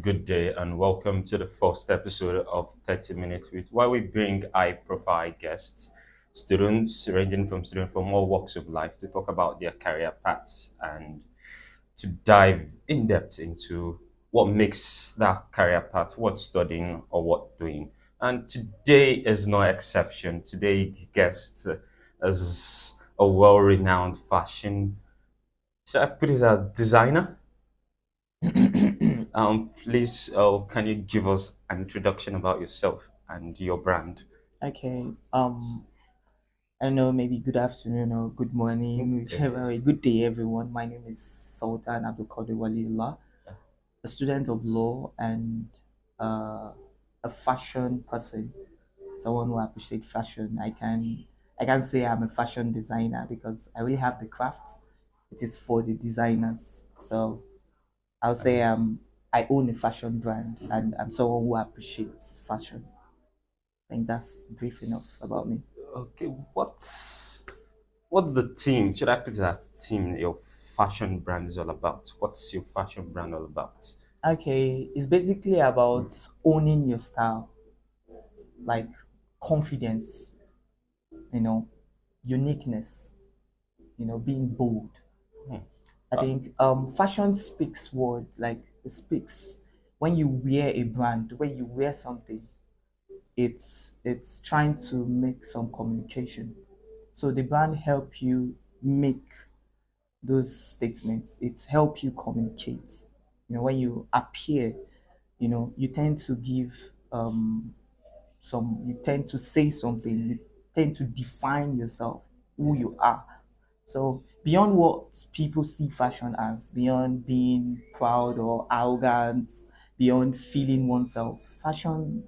Good day and welcome to the first episode of 30 Minutes with where we bring high profile guests, students ranging from students from all walks of life to talk about their career paths and to dive in depth into what makes that career path, what studying or what doing. And today is no exception. Today the guest is a well-renowned fashion, should I put it as designer? Please, can you give us an introduction about yourself and your brand? Okay. I don't know, maybe good afternoon or good morning, whichever way. Good day, everyone. My name is Sultan Abdul Qadir Waliullah, a student of law and uh, a fashion person, someone who appreciates fashion. I can say I'm a fashion designer because I really have the craft. It is for the designers. So I'll say I own a fashion brand and I'm someone who appreciates fashion. I think that's brief enough about me. Okay, what's the team? Should I put it as team your fashion brand is all about? What's your fashion brand all about? Okay, it's basically about owning your style, like confidence, you know, uniqueness, being bold. Hmm. I Uh, think fashion speaks words, like it speaks when you wear a brand, when you wear something, it's trying to make some communication. So the brand help you make those statements. It help you communicate. When you appear, you tend to give you tend to say something, you tend to define yourself, who you are. So beyond what people see fashion as, beyond being proud or arrogant, beyond feeling oneself, fashion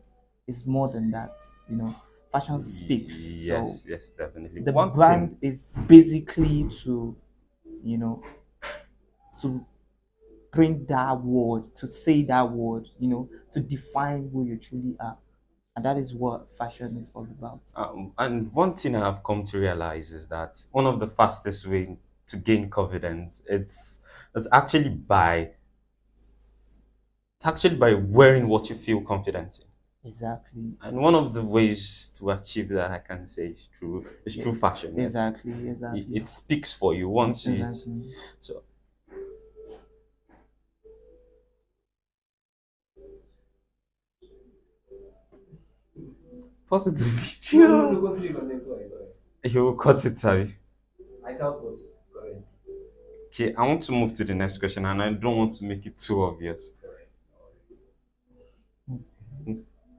is more than that. Fashion speaks. So yes, yes, definitely. the One thing, brand is basically you know to bring that word, to say that word, to define who you truly are. And that is what fashion is all about. and one thing I have come to realize is that one of the fastest way to gain confidence it's actually by wearing what you feel confident in. Exactly. And one of the ways to achieve that I can say is Yeah. through fashion. Yes, Exactly. it, Exactly. it speaks for you once you. Exactly. So positively, No, no, no, continue, continue. Go ahead, go ahead. you will cut it. Sorry. I can't pause it. Go ahead. Okay, I want to move to the next question, and I don't want to make it too obvious. Go ahead.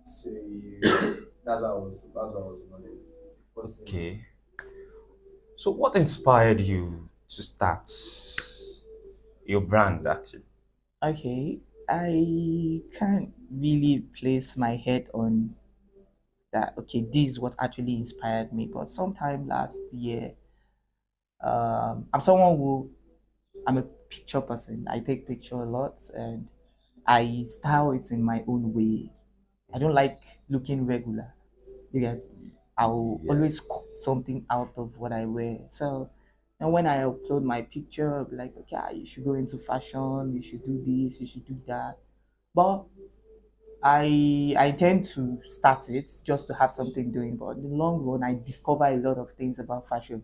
So that's what I was wondering. Continue. Okay, so what inspired you to start your brand? Actually, Okay. I can't really place my head on that. Okay, this is what actually inspired me. But sometime last year, I'm someone who I'm a picture person. I take picture a lot and I style it in my own way. I don't like looking regular. You get, I'll always cut yes. something out of what I wear. So, and when I upload my picture, I'll be like, okay, you should go into fashion, you should do this, you should do that. But I tend to start it just to have something doing. But in the long run, I discover a lot of things about fashion.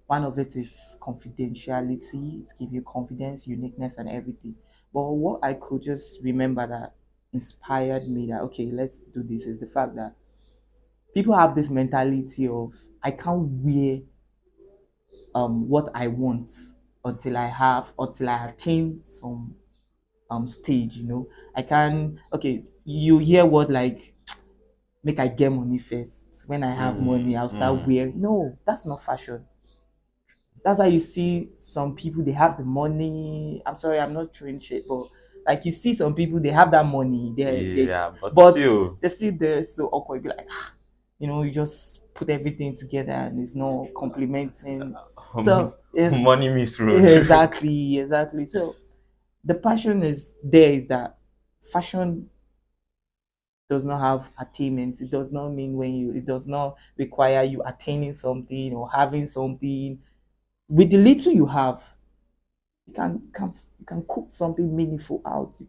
One of it is confidentiality. It gives you confidence, uniqueness, and everything. But what I could just remember that inspired me that okay, let's do this is the fact that people have this mentality of I can't wear what I want until I attain some stage. I can okay. You hear what like make I get money first. When I have money, I'll start Mm. wearing. No, that's not fashion. That's why you see some people they have the money. I'm sorry, I'm not throwing shit, but like you see some people they have that money, Yeah, but but still, they're still there so awkward. You be like, you just put everything together and it's not complementing. So money misroad. exactly. So the passion is there is that fashion does not have attainment. It does not mean it does not require you attaining something or having something. With the little you have, you can cook something meaningful out. You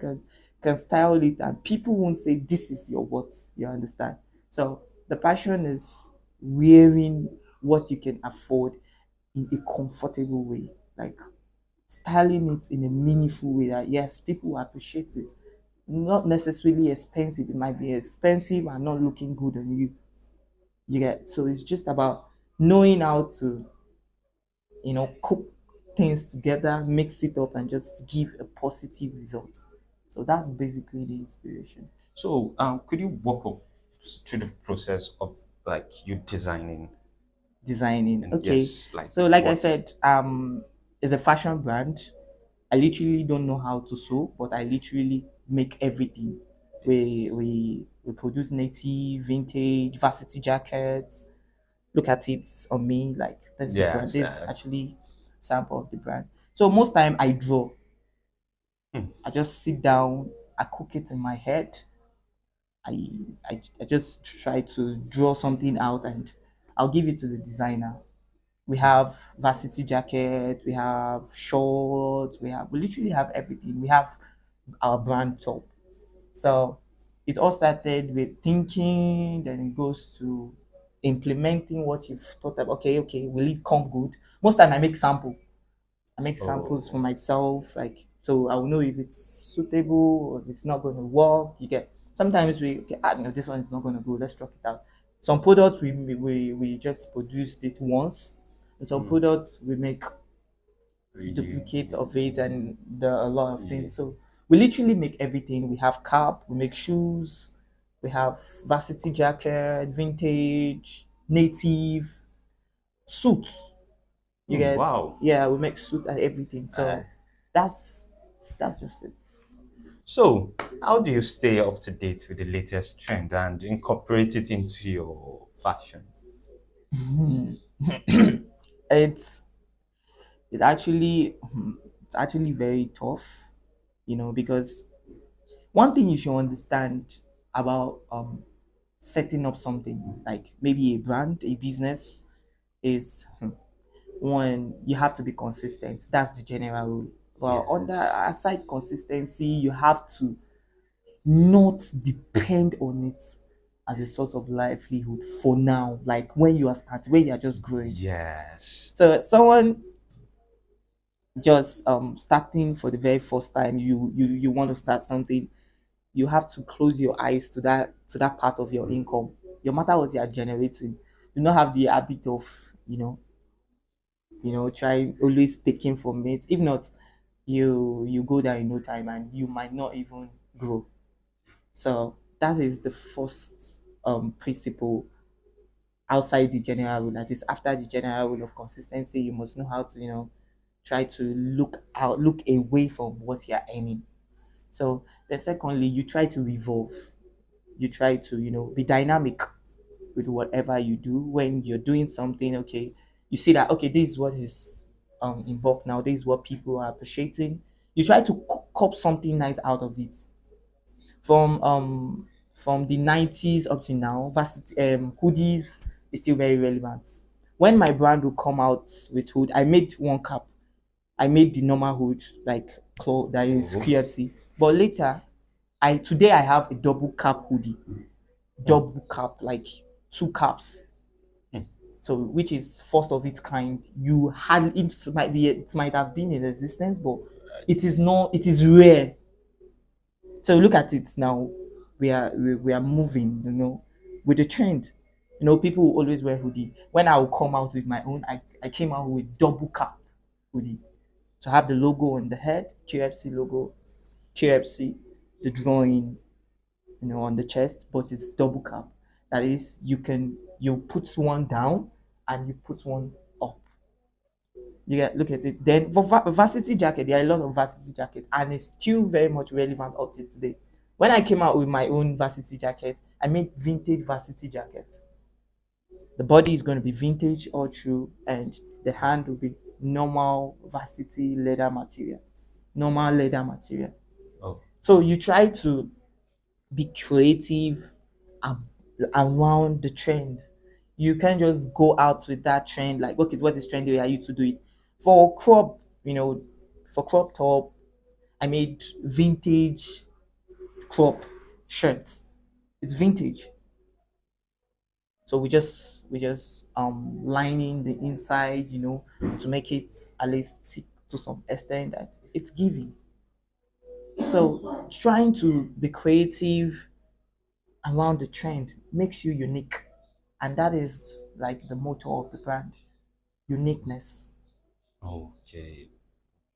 can style it and people won't say this is your what, you understand? So the passion is wearing what you can afford in a comfortable way, like styling it in a meaningful way that yes, people will appreciate it. Not necessarily expensive, it might be expensive and not looking good on you. You get, so it's just about knowing how to, cook things together, mix it up, and just give a positive result. So that's basically the inspiration. So, could you walk us through the process of like you designing Designing. and Okay. yes, like So like I what? said, it's a fashion brand. I literally don't know how to sew, but I literally make everything. We Yes. we produce native, vintage, varsity jackets. Look at it on me, like that's the brand. Yes. This actually sample of the brand. So most time I draw. Hmm. I just sit down, I cook it in my head. I, I just try to draw something out and I'll give it to the designer. We have varsity jacket, we have shorts, we literally have everything. We have our brand top. So it all started with thinking, then it goes to implementing what you've thought about. Okay, okay, will it come good? Most time I make sample. I make samples for Oh. myself, like so I will know if it's suitable or if it's not going to work. You get sometimes we okay, no, this one is not going to go. Let's drop it out. Some products we just produced it once, and some Hmm. products we make Really. duplicate of it, and there are a lot of Yeah. things. So we literally make everything. We have cap, we make shoes, we have varsity jacket, vintage, native, suits. You Hmm. get, Wow. yeah, we make suit and everything. Uh, So that's that's just it. so, how do you stay up to date with the latest trend and incorporate it into your fashion? It's it's actually it's actually very tough, because one thing you should understand about setting up something like maybe a brand, a business is one, you have to be consistent. That's the general rule. Well, under Yes. aside consistency, you have to not depend on it as a source of livelihood for now. Like when you are starting, when you are just growing. Yes. So someone just starting for the very first time, you want to start something, you have to close your eyes to that part of your income. No matter what you are generating, do not have the habit of trying always taking from it. If not, you go down in no time and you might not even grow. So that is the first principle outside the general rule. That is after the general rule of consistency, you must know how to try to look away from what you are earning. So then secondly, you try to revolve. You try to be dynamic with whatever you do. When you're doing something, okay, you see that okay, this is what is in bulk now. This is what people are appreciating. You try to cop something nice out of it. From the 90s up to now, hoodies is still very relevant. When my brand will come out with hood, I made one cap. I made the normal hood like that is Oh. QFC. But later, I have a double cap hoodie, Hmm. double cap, like two caps. Hmm. So which is first of its kind. You had it might have been in existence, but it is It's, not. It is rare. So look at it now. We are moving, with the trend. People will always wear hoodie. When I will come out with my own, I came out with double cap hoodie to have the logo on the head, QFC logo, QFC, the drawing, on the chest, but it's double cap. That is, you put one down and you put one up. You get look at it. Then for varsity jacket, there are a lot of varsity jacket, and it's still very much relevant up to today. When I came out with my own varsity jacket, I made vintage varsity jacket. The body is going to be vintage all through, and the hand will be normal varsity leather material. Normal leather material. oh. So you try to be creative ab- around the trend. You can't just go out with that trend like, okay, what is trendy? Are you to do it? For crop, for crop top, I made vintage crop shirts. It's vintage. So we just lining the inside, to make it at least thick to some extent that it's giving. So trying to be creative around the trend makes you unique. And that is like the motto of the brand, uniqueness. Okay.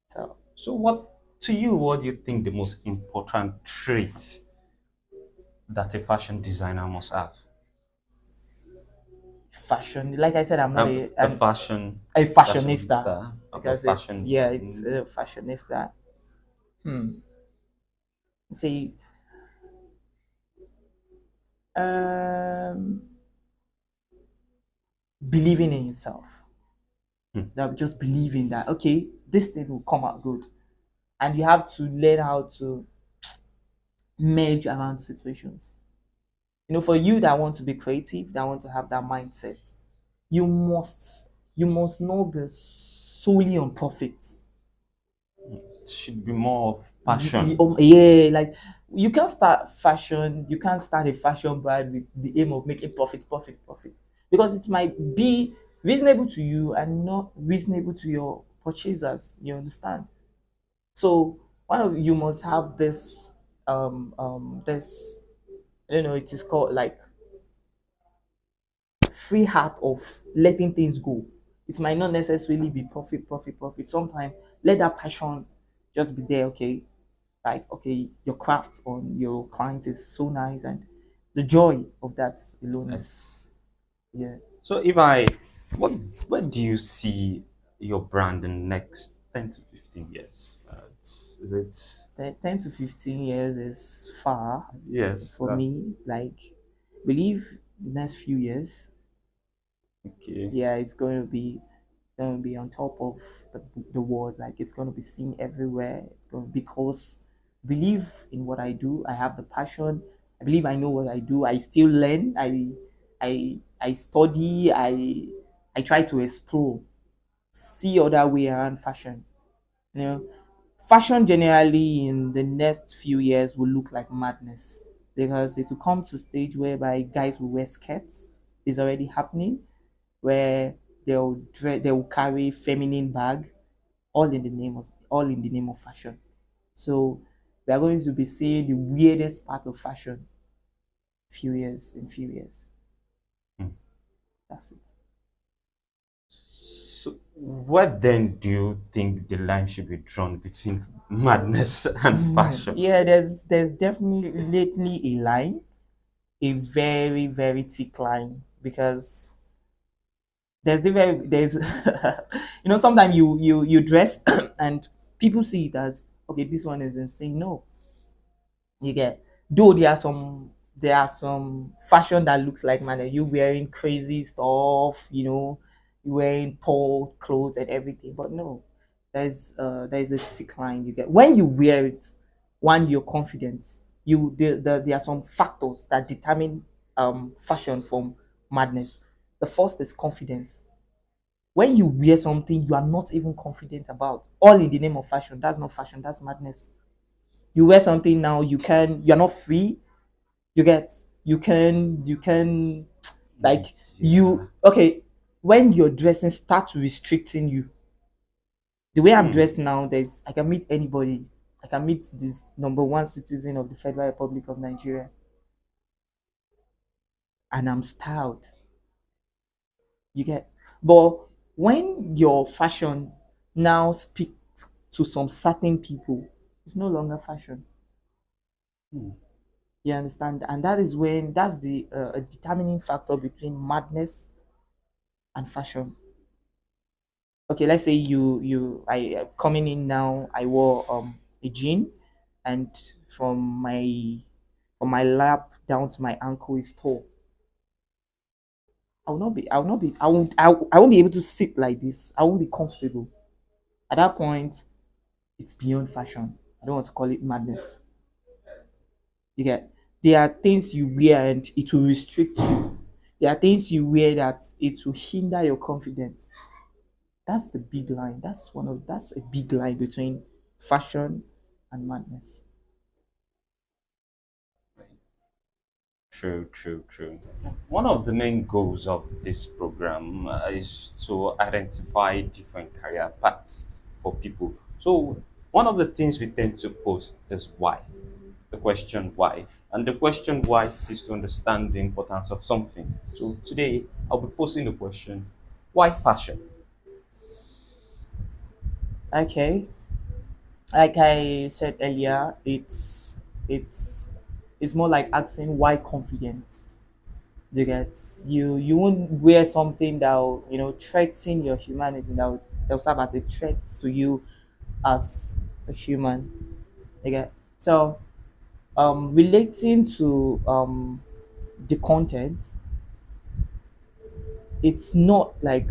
So So, what do you think the most important trait that a fashion designer must have? fashion, like I said, I'm not A fashion a fashionista fashionista, a because it's, fashion. yeah, it's a fashionista. See, um, believing in yourself. Hmm. That just believing that okay, this thing will come out good, and you have to learn how to merge around situations. For you that want to be creative, that want to have that mindset, you must you must not be solely on profit. It should be more of passion. Yeah, like you can't start a fashion brand with the aim of making profit, profit, profit, because it might be reasonable to you and not reasonable to your purchasers. You understand? So one of you must have this, I don't know, it is called like free heart of letting things go. It might not necessarily be profit, profit, profit. Sometimes let that passion just be there, okay? Like, okay, your craft on your client is so nice, and the joy of that alone is, Yes. yeah. So, if I, what, where do you see your brand in the next 10 to 15 years? Is it? 10 to 15 years is far Yes. for me. Like, believe the next few years, Okay. yeah, it's going to be on top of the world. Like it's going to be seen everywhere. It's going because believe in what I do. I have the passion. I believe I know what I do. I still learn. I study. I try to explore, see other way around fashion. You know, fashion generally in the next few years will look like madness because it will come to stage whereby guys will wear skirts. It's already happening where they will carry feminine bag, all in the name of fashion. So we are going to be seeing the weirdest part of fashion in few years. Hmm. That's it. So, what then do you think the line should be drawn between madness and fashion? Yeah, there's definitely a line, a very very thick line, because there's sometimes you dress and people see it as okay, this one is insane. No, you get, though there are some fashion that looks like man, you wearing crazy stuff, you wearing tall clothes and everything, but no, there's a decline you get when you wear it. One, you're confident. There are some factors that determine fashion from madness. The first is confidence. When you wear something you are not even confident about, all in the name of fashion, that's not fashion, that's madness. You wear something now, you're not free. You can like, Yeah. okay, when your dressing starts restricting you. The way I'm Hmm. dressed now, there's I can meet anybody. I can meet this number one citizen of the Federal Republic of Nigeria, and I'm styled. You get, but when your fashion now speaks to some certain people, it's no longer fashion. Hmm. You understand? And that's the a determining factor between madness and fashion. Okay, let's say coming in now, I wore a jean, and from my lap down to my ankle is tall. I won't be able to sit like this. I won't be comfortable. At that point, it's beyond fashion. I don't want to call it madness. You get, there are things you wear and it will restrict you. There are things you wear that it will hinder your confidence. That's the big line. That's a big line between fashion and madness. True, true, true. One of the main goals of this program is to identify different career paths for people. So, one of the things we tend to post is why, the question why. And the question why seeks to understand the importance of something. So, today I'll be posing the question why fashion? Okay, like I said earlier, it's more like asking why confident. You get, you won't wear something that will, threaten your humanity, that will serve as a threat to you as a human. You get, so relating to the content, it's not like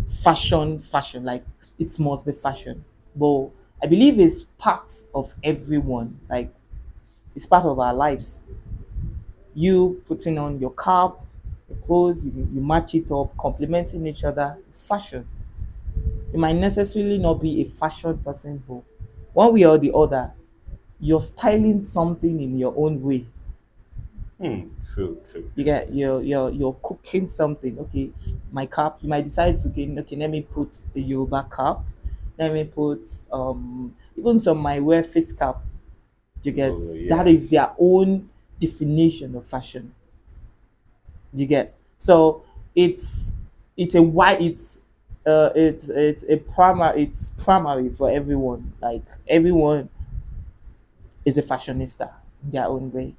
fashion, like it must be fashion, but I believe it's part of everyone, like it's part of our lives. You putting on your cap, your clothes, you match it up, complementing each other, it's fashion. You might necessarily not be a fashion person, but one way or the other, you're styling something in your own way. True, true, You true. get, you're cooking something. Okay, my cap, you might decide to, okay, let me put a Yoruba cap, let me put even some might wear face cap. You get, Oh, that is yes. their own definition of fashion. You get, so it's it's a why it's a primary, it's primary for everyone. Like everyone is a fashionista in their own way.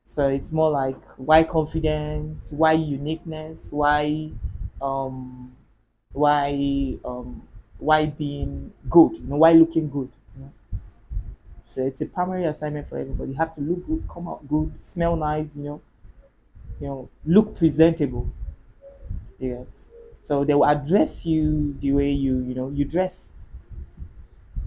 So it's more like why confidence, why uniqueness, um why why being good, why looking good. It's a primary assignment for everybody. You have to look good, come out good, smell nice, look presentable. Yes. So they will address you the way you dress.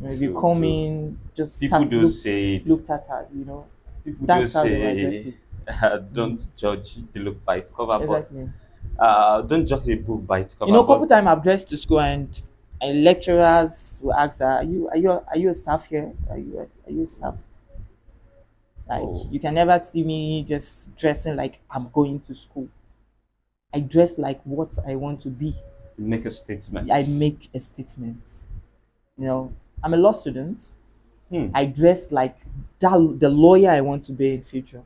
If you True, come true. in, just People start do say look tattered, People do that's how they will address say, you. Mm. don't judge the look by its cover, but Exactly. don't judge a book by its You cover. know, a couple But times I've dressed to school, and lecturers will ask her, are you a staff here? Are you a staff? Like oh, you can never see me just dressing like I'm going to school. I dress like what I want to be. make a I statement. make a statement. You know, I'm a law student. Hmm. I dress like the lawyer I want to be in future.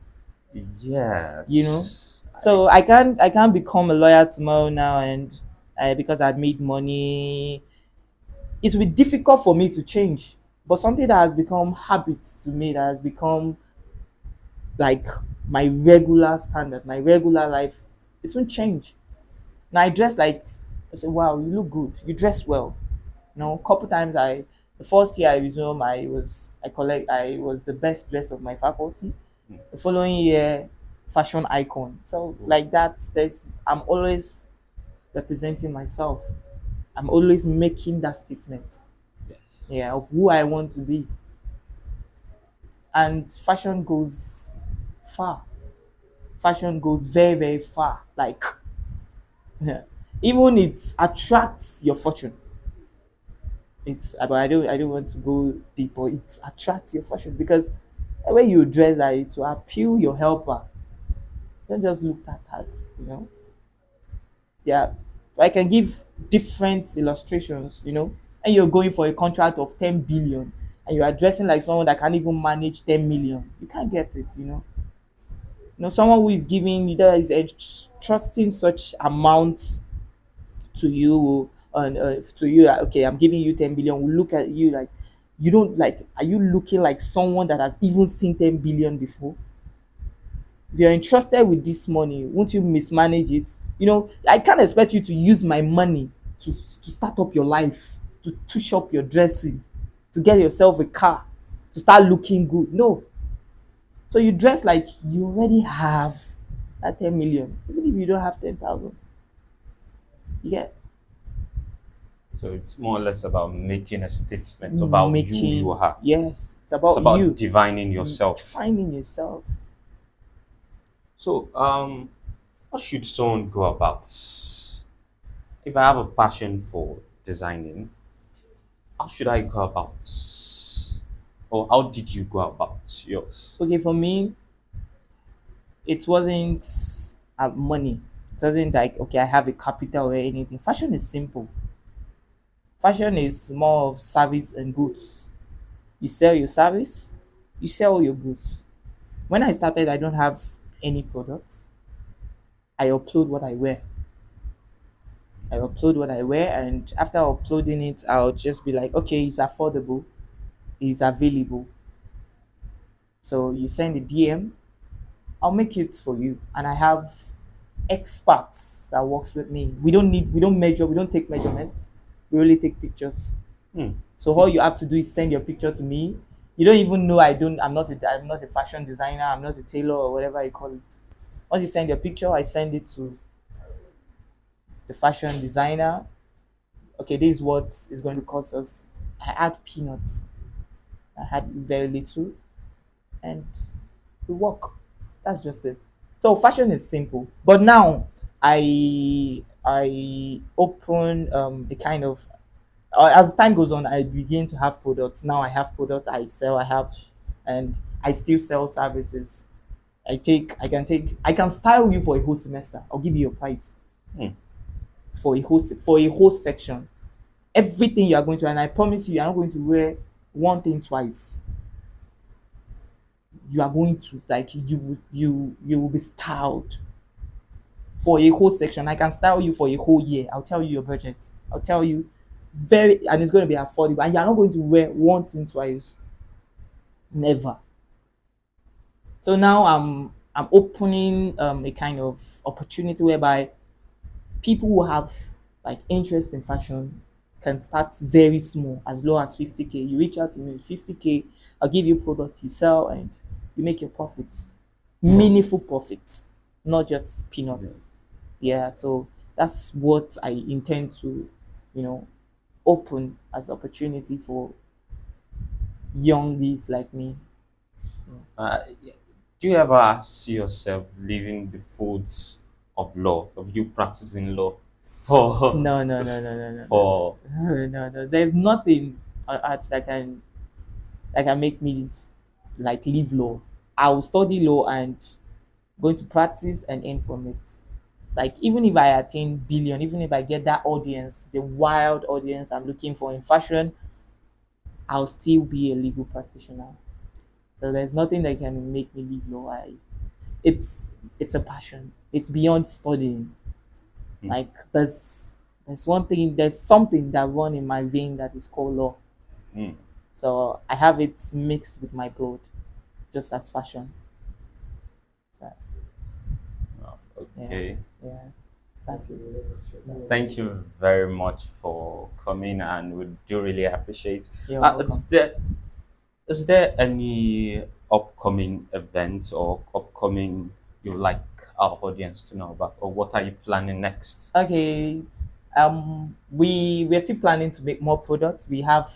You know, Yes. so I can't become a lawyer tomorrow now, and because I've made money, it will be difficult for me to change. But something that has become habit to me, that has become like my regular standard, my regular life, it won't change. Now I dress like, I say, wow, you look good. You dress well. A couple times the first year I resumed, I was the best dressed of my faculty. Hmm. The following year, fashion icon. So Oh, like that, I'm always representing myself. I'm always making that statement, yes. yeah, of who I want to be. And fashion goes far. Fashion goes very, very far. Like even it attracts your fortune. But I don't want to go deep, but it attracts your fortune because the way you dress, that it will appeal your helper. Don't just look at that. Yeah. So I can give different illustrations. And you're going for a contract of 10 billion, and you're addressing like someone that can't even manage 10 million. You can't get it. Someone who is giving you, that is trusting such amounts to you, and to you, like, okay, I'm giving you 10 billion. We look at you like, you don't like, are you looking like someone that has even seen 10 billion before? If you're entrusted with this money, won't you mismanage it? I can't expect you to use my money to start up your life, to touch up your dressing, to get yourself a car, to start looking good. No. So you dress like you already have that 10 million, even if you don't have 10,000. Yeah. So it's more or less about making a statement about who you Making, are. yes, it's It's about about you, divining yourself. finding yourself. So, what should someone go about? If I have a passion for designing, how should I go about? Or how did you go about yours? Okay, for me, it wasn't money. It wasn't like, okay, I have a capital or anything. Fashion is simple. Fashion is more of service and goods. You sell your service, you sell your goods. When I started, I don't have any products. I upload what I wear. I upload what I wear, and after uploading it, I'll just be like, okay, it's affordable, it's available. So you send a DM, I'll make it for you. And I have experts that works with me. We don't measure, we don't take measurements. We only take pictures. Hmm. So all you have to do is send your picture to me. You don't even know I'm not a fashion designer, I'm not a tailor or whatever you call it. Once you send your picture, I send it to the fashion designer. Okay, this is what is going to cost us. I had peanuts. I had very little, and we work. That's just it. So fashion is simple. But now I open a kind of as time goes on, I begin to have products. Now I have product I sell. I have, and I still sell services. I can style you for a whole semester. I'll give you a price Hmm. for a whole section. Everything you are going to, and I promise you, you're not going to wear one thing twice. You are going to like you will be styled for a whole section. I can style you for a whole year. I'll tell you your budget. I'll tell you and it's going to be affordable. And you're not going to wear one thing twice. Never. So now I'm opening a kind of opportunity whereby people who have like interest in fashion can start very small, as low as 50K. You reach out to me with 50K, I'll give you products you sell and you make your profits. Meaningful profits, not just peanuts. Yeah, so that's what I intend to, you know, open as opportunity for youngies like me. Uh, do you ever see yourself living the foods of law, of you practicing law for No. for No. There's nothing on earth that can make me like live law. I will study law and going to practice and earn from it. Like even if I attain billion, even if I get that audience, the wild audience I'm looking for in fashion, I'll still be a legal practitioner. So there's nothing that can make me leave law. It's a passion. It's beyond studying. Hmm. Like there's something that run in my vein that is called law. Hmm. So I have it mixed with my blood, just as fashion. So yeah, Okay. yeah, that's it. Thank you very much for coming, and we do really appreciate. You're Uh, welcome. is there is there any upcoming events or upcoming you like our audience to know about, or what are you planning next? Okay, we're still planning to make more products. We have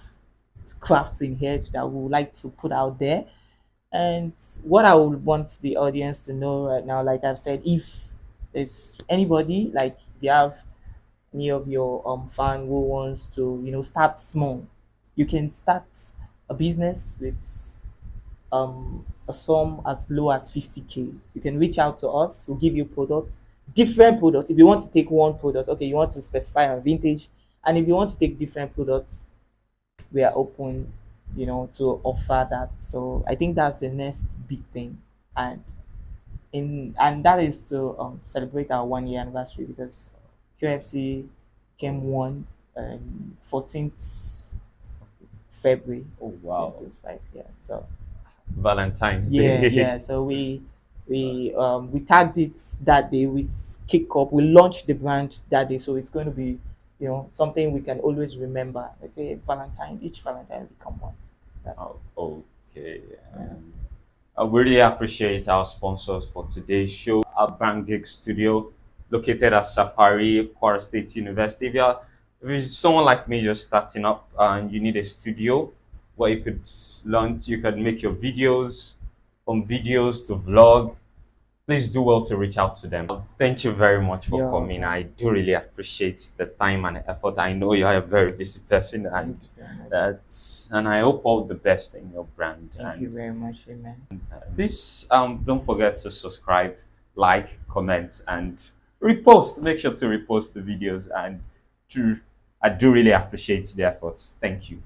crafts in here that we would like to put out there. And what I would want the audience to know right now, like I've said, if there's anybody, like if you have any of your fan who wants to, start small, you can start a business with a sum as low as 50K. You can reach out to us, we'll give you products, different products. If you want to take one product, okay, you want to specify on vintage, and if you want to take different products, we are open, to offer that. So I think that's the next big thing. And that is to celebrate our 1 year anniversary, because QFC came 14th February Oh wow, 2025. Yeah. So Valentine's yeah, Day. yeah. So we tagged it that day. We kick up. We launched the brand that day. So it's going to be, something we can always remember. Okay, Valentine. Each Valentine will become one. That's Oh, okay. yeah. I really appreciate our sponsors for today's show. Our Brand Gig Studio, located at Safari, Kwara State University. If you're someone like me just starting up and you need a studio where you could launch, you could make your videos, from videos to vlog, please do well to reach out to them. Thank you very much for You're coming. welcome. I do really appreciate the time and effort. I know you are a very busy person, and Thank you very much. and I hope all the best in your brand. Thank you very much. Amen. Please don't forget to subscribe, like, comment, and repost. Make sure to repost the videos, and I do really appreciate the efforts. Thank you.